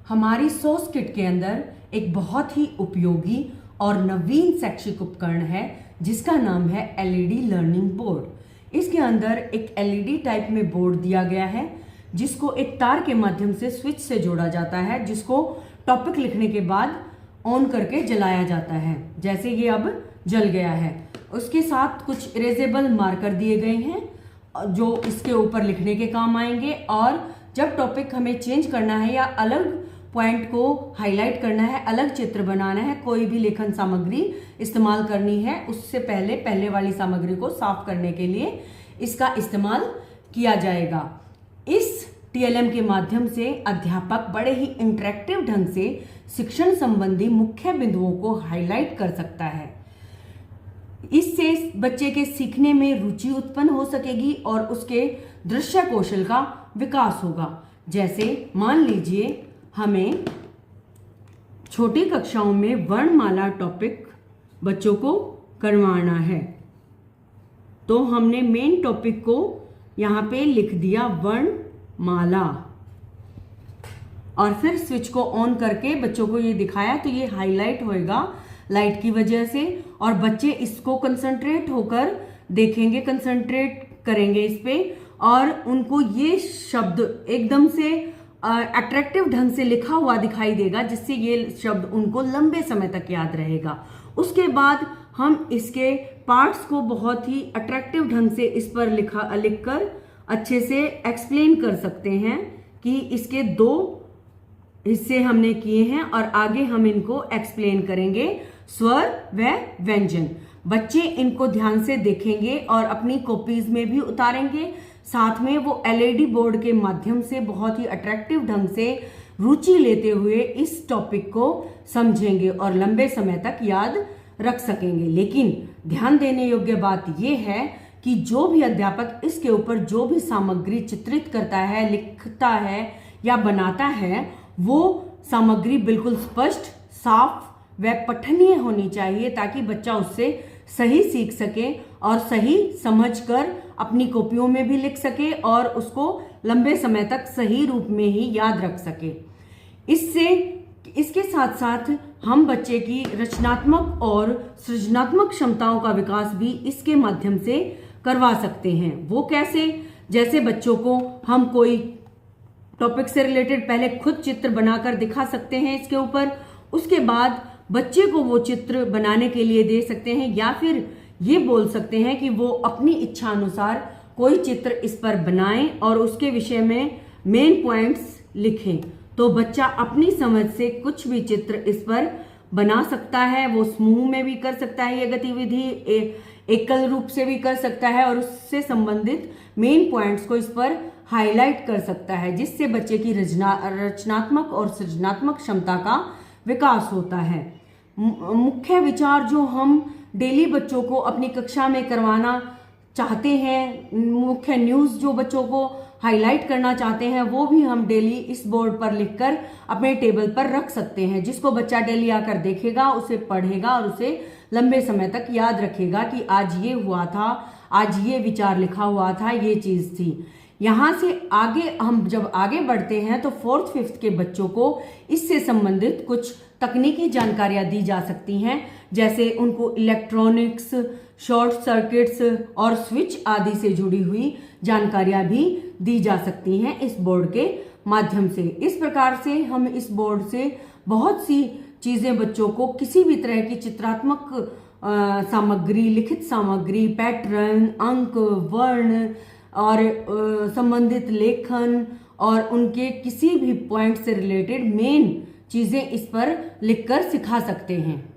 हमारी sauce kit के अंदर एक बहुत ही उपयोगी और नवीन शैक्षिक उपकरण है जिसका नाम है एलईडी लर्निंग बोर्ड। इसके अंदर एक एलईडी टाइप में बोर्ड दिया गया है जिसको एक तार के माध्यम से स्विच से जोड़ा जाता है, जिसको टॉपिक लिखने के बाद ऑन करके जलाया जाता है। जैसे ये अब जल गया है। उसके साथ कुछ इरेजेबल मार्कर दिए गए हैं जो इसके ऊपर लिखने के काम आएंगे, और जब टॉपिक हमें चेंज करना है या अलग पॉइंट को हाईलाइट करना है, अलग चित्र बनाना है, कोई भी लेखन सामग्री इस्तेमाल करनी है, उससे पहले वाली सामग्री को साफ करने के लिए इसका इस्तेमाल किया जाएगा। इस टीएलएम के माध्यम से अध्यापक बड़े ही इंटरेक्टिव ढंग से शिक्षण संबंधी मुख्य बिंदुओं को हाईलाइट कर सकता है। इससे बच्चे के सीखने में रुचि उत्पन्न हो सकेगी और उसके दृश्य कौशल का विकास होगा। जैसे मान लीजिए हमें छोटी कक्षाओं में वर्णमाला टॉपिक बच्चों को करवाना है, तो हमने मेन टॉपिक को यहाँ पे लिख दिया वर्णमाला, और फिर स्विच को ऑन करके बच्चों को ये दिखाया, तो ये हाईलाइट होएगा लाइट की वजह से, और बच्चे इसको कंसंट्रेट होकर देखेंगे, कंसंट्रेट करेंगे इस पे, और उनको ये शब्द एकदम से अट्रैक्टिव ढंग से लिखा हुआ दिखाई देगा, जिससे ये शब्द उनको लंबे समय तक याद रहेगा। उसके बाद हम इसके पार्ट्स को बहुत ही अट्रैक्टिव ढंग से इस पर लिखकर अच्छे से एक्सप्लेन कर सकते हैं कि इसके 2 हिस्से हमने किए हैं और आगे हम इनको एक्सप्लेन करेंगे स्वर व व्यंजन। बच्चे इनको ध्यान से देखेंगे और अपनी कॉपीज में भी उतारेंगे। साथ में वो एलईडी बोर्ड के माध्यम से बहुत ही अट्रैक्टिव ढंग से रुचि लेते हुए इस टॉपिक को समझेंगे और लंबे समय तक याद रख सकेंगे। लेकिन ध्यान देने योग्य बात यह है कि जो भी अध्यापक इसके ऊपर जो भी सामग्री चित्रित करता है, लिखता है या बनाता है, वो सामग्री बिल्कुल स्पष्ट, साफ व पठनीय होनी चाहिए, ताकि बच्चा उससे सही सीख सके और सही समझकर अपनी कॉपियों में भी लिख सके और उसको लंबे समय तक सही रूप में ही याद रख सके। इसके साथ साथ हम बच्चे की रचनात्मक और सृजनात्मक क्षमताओं का विकास भी इसके माध्यम से करवा सकते हैं। वो कैसे? जैसे बच्चों को हम कोई टॉपिक से रिलेटेड पहले खुद चित्र बनाकर दिखा सकते हैं इसके ऊपर, उसके बाद बच्चे को वो चित्र बनाने के लिए दे सकते हैं, या फिर ये बोल सकते हैं कि वो अपनी इच्छा अनुसार कोई चित्र इस पर बनाएं और उसके विषय में मेन पॉइंट्स लिखें। तो बच्चा अपनी समझ से कुछ भी चित्र इस पर बना सकता है। वो समूह में भी कर सकता है ये गतिविधि, एकल रूप से भी कर सकता है, और उससे संबंधित मेन पॉइंट्स को इस पर हाईलाइट कर सकता है, जिससे बच्चे की रचनात्मक और सृजनात्मक क्षमता का विकास होता है। मुख्य विचार जो हम डेली बच्चों को अपनी कक्षा में करवाना चाहते हैं, मुख्य न्यूज़ जो बच्चों को हाईलाइट करना चाहते हैं, वो भी हम डेली इस बोर्ड पर लिखकर अपने टेबल पर रख सकते हैं, जिसको बच्चा डेली आकर देखेगा, उसे पढ़ेगा और उसे लंबे समय तक याद रखेगा कि आज ये हुआ था, आज ये विचार लिखा हुआ था, ये चीज़ थी। यहाँ से आगे हम जब आगे बढ़ते हैं तो 4th 5th के बच्चों को इससे संबंधित कुछ तकनीकी जानकारियाँ दी जा सकती हैं, जैसे उनको इलेक्ट्रॉनिक्स, शॉर्ट सर्किट्स और स्विच आदि से जुड़ी हुई जानकारियाँ भी दी जा सकती हैं इस बोर्ड के माध्यम से। इस प्रकार से हम इस बोर्ड से बहुत सी चीज़ें बच्चों को किसी भी तरह की चित्रात्मक सामग्री, लिखित सामग्री, पैटर्न, अंक, वर्ण और संबंधित लेखन और उनके किसी भी पॉइंट से रिलेटेड मेन चीज़ें इस पर लिखकर सिखा सकते हैं।